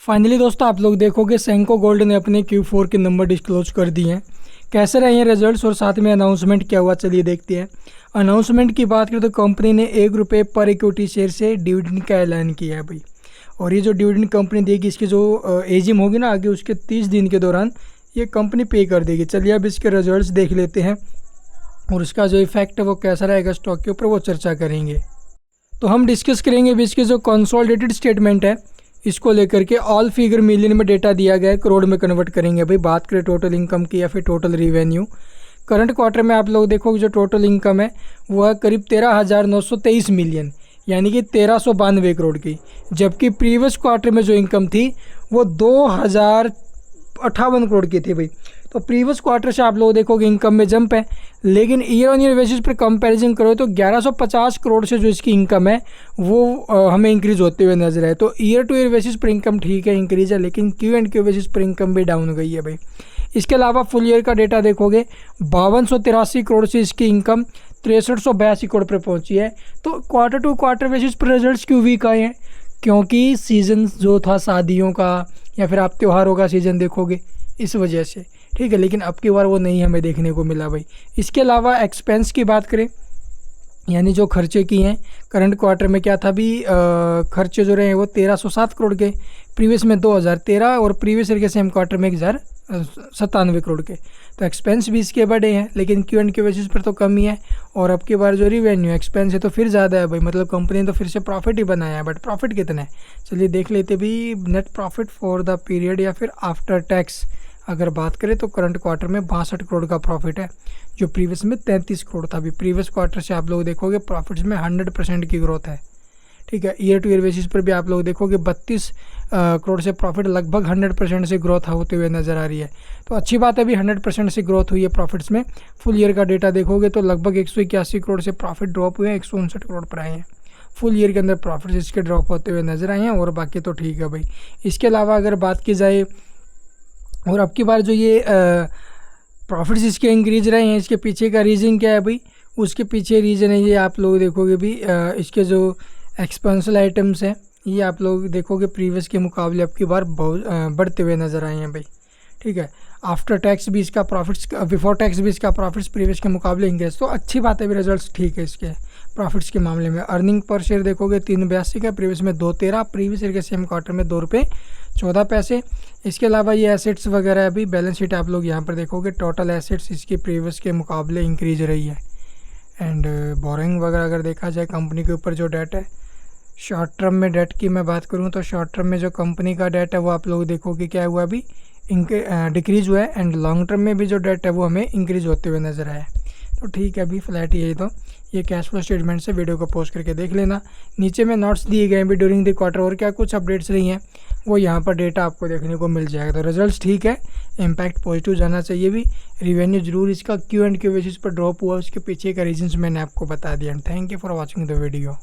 Finally दोस्तों आप लोग देखोगे सेंको गोल्ड ने अपने Q4 के नंबर डिस्क्लोज कर दिए हैं। कैसे रहे हैं रिजल्ट्स और साथ में अनाउंसमेंट क्या हुआ, चलिए देखते हैं। अनाउंसमेंट की बात करें तो कंपनी ने ₹1 पर इक्विटी शेयर से डिविडेंड का ऐलान किया है भाई। और ये जो डिविडेंड कंपनी देगी, इसकी जो एजिम होगी ना आगे, उसके 30 दिन के दौरान ये कंपनी पे कर देगी। चलिए अब इसके रिजल्ट्स देख लेते हैं और उसका जो इफेक्ट है वो कैसा रहेगा स्टॉक के ऊपर, वो चर्चा करेंगे। तो हम डिस्कस करेंगे अभी इसके जो कंसोलिडेटेड स्टेटमेंट है इसको लेकर के। ऑल फिगर मिलियन में डेटा दिया गया है, करोड़ में कन्वर्ट करेंगे भाई। बात करें टोटल इनकम की या फिर टोटल रिवेन्यू, करंट क्वार्टर में आप लोग देखोगे जो टोटल इनकम है वो है करीब 13,923 मिलियन, यानी कि 1392 करोड़ की। जबकि प्रीवियस क्वार्टर में जो इनकम थी वो 2,058 करोड़ की थी भाई। तो प्रीवियस क्वार्टर से आप लोग देखोगे इनकम में जंप है, लेकिन ईयर ऑन ईयर बेसिस पर कंपैरिजन करो तो 1150 करोड़ से जो इसकी इनकम है वो हमें इंक्रीज होते हुए नजर आए। तो ईयर टू ईयर बेसिस पर इनकम ठीक है, इंक्रीज है, लेकिन Q&Q बेसिस पर इनकम भी डाउन गई है भाई। इसके अलावा फुल ईयर का डेटा देखोगे 5283 करोड़ से इसकी इनकम 6382 करोड़ पर पहुंची है। तो क्वार्टर टू क्वार्टर बेसिस पर रिजल्ट्स क्यों वीक आए हैं? क्योंकि सीज़न जो था शादियों का या फिर आप त्योहारों का सीज़न देखोगे, इस वजह से, ठीक है। लेकिन अब की बार वो नहीं हमें देखने को मिला भाई। इसके अलावा एक्सपेंस की बात करें, यानी जो खर्चे की हैं, करंट क्वार्टर में क्या था भी, खर्चे जो रहे हैं वो 1307 करोड़ के, प्रीवियस में 2013 और प्रीवियस ईयर के सेम क्वार्टर में 1097 करोड़ के। तो एक्सपेंस भी इसके बड़े हैं, लेकिन Q&Q बेसिस पर तो कम ही है। और अब की बार जो रिवेन्यू एक्सपेंस है तो फिर ज़्यादा है भाई, मतलब कंपनी ने तो फिर से प्रॉफिट ही बनाया है। बट प्रॉफिट कितना है चलिए देख लेते भी। Net profit for the period या फिर आफ्टर टैक्स अगर बात करें तो करंट क्वार्टर में 62 करोड़ का प्रॉफिट है, जो प्रीवियस में 33 करोड़ था। अभी प्रीवियस क्वार्टर से आप लोग देखोगे प्रॉफिट्स में 100% की ग्रोथ है, ठीक है। ईयर टू ईयर बेसिस पर भी आप लोग देखोगे 32 करोड़ से प्रॉफिट लगभग 100% से ग्रोथ होते हुए नज़र आ रही है। तो अच्छी बात है, अभी 100% से ग्रोथ हुई है प्रॉफिट्स में। फुल ईयर का डेटा देखोगे तो लगभग 181 करोड़ से प्रॉफिट ड्रॉप हुए हैं, 159 करोड़ पर आए हैं। फुल ईयर के अंदर प्रॉफिट्स इसके ड्रॉप होते हुए नजर आए हैं, और बाकी तो ठीक है भाई। इसके अलावा अगर बात की जाए, और अब की बार जो ये प्रॉफिट्स इसके इंक्रीज रहे हैं, इसके पीछे का रीज़न क्या है भाई? उसके पीछे रीज़न है ये आप लोग देखोगे भी, इसके जो एक्सपेंसल आइटम्स हैं ये आप लोग देखोगे प्रीवियस के मुकाबले अब की बार बहुत बढ़ते हुए नज़र आए हैं भाई, ठीक है। आफ्टर टैक्स भी इसका प्रॉफिट्स, बिफोर टैक्स भी इसका प्रॉफिट्स प्रीवियस के मुकाबले इंक्रीज, तो अच्छी बात है भी, रिजल्ट्स ठीक है इसके प्रॉफिट्स के मामले में। अर्निंग पर शेयर देखोगे 382 का, प्रीवियस में 213, प्रीवियस ईयर के सेम क्वार्टर में ₹2.14। इसके अलावा ये एसेट्स वगैरह अभी बैलेंस शीट आप लोग यहाँ पर देखोगे, टोटल एसेट्स इसकी प्रीवियस के मुकाबले इंक्रीज रही है। एंड बोरिंग वगैरह अगर देखा जाए कंपनी के ऊपर जो डेट है, शॉर्ट टर्म में डेट की मैं बात करूँ तो शॉर्ट टर्म में जो कंपनी का डेट है वो आप लोग देखोगे क्या हुआ अभी, डिक्रीज हुआ है। एंड लॉन्ग टर्म में भी जो डेट है वो हमें इंक्रीज होते हुए नजर आया है। तो ठीक है, अभी फ्लैट ही है। तो ये कैश फ्लो स्टेटमेंट से वीडियो को पोस्ट करके देख लेना। नीचे में नोट्स दिए गए हैं भी ड्यूरिंग द क्वार्टर, और क्या कुछ अपडेट्स रही हैं वो यहाँ पर डेटा आपको देखने को मिल जाएगा। तो रिजल्ट्स ठीक है, इम्पैक्ट पॉजिटिव जाना चाहिए भी। रिवेन्यू जरूर इसका Q&Q बेसिस पर ड्रॉप हुआ, उसके पीछे का रीजंस मैंने आपको बता दिया। Thank you for watching the video.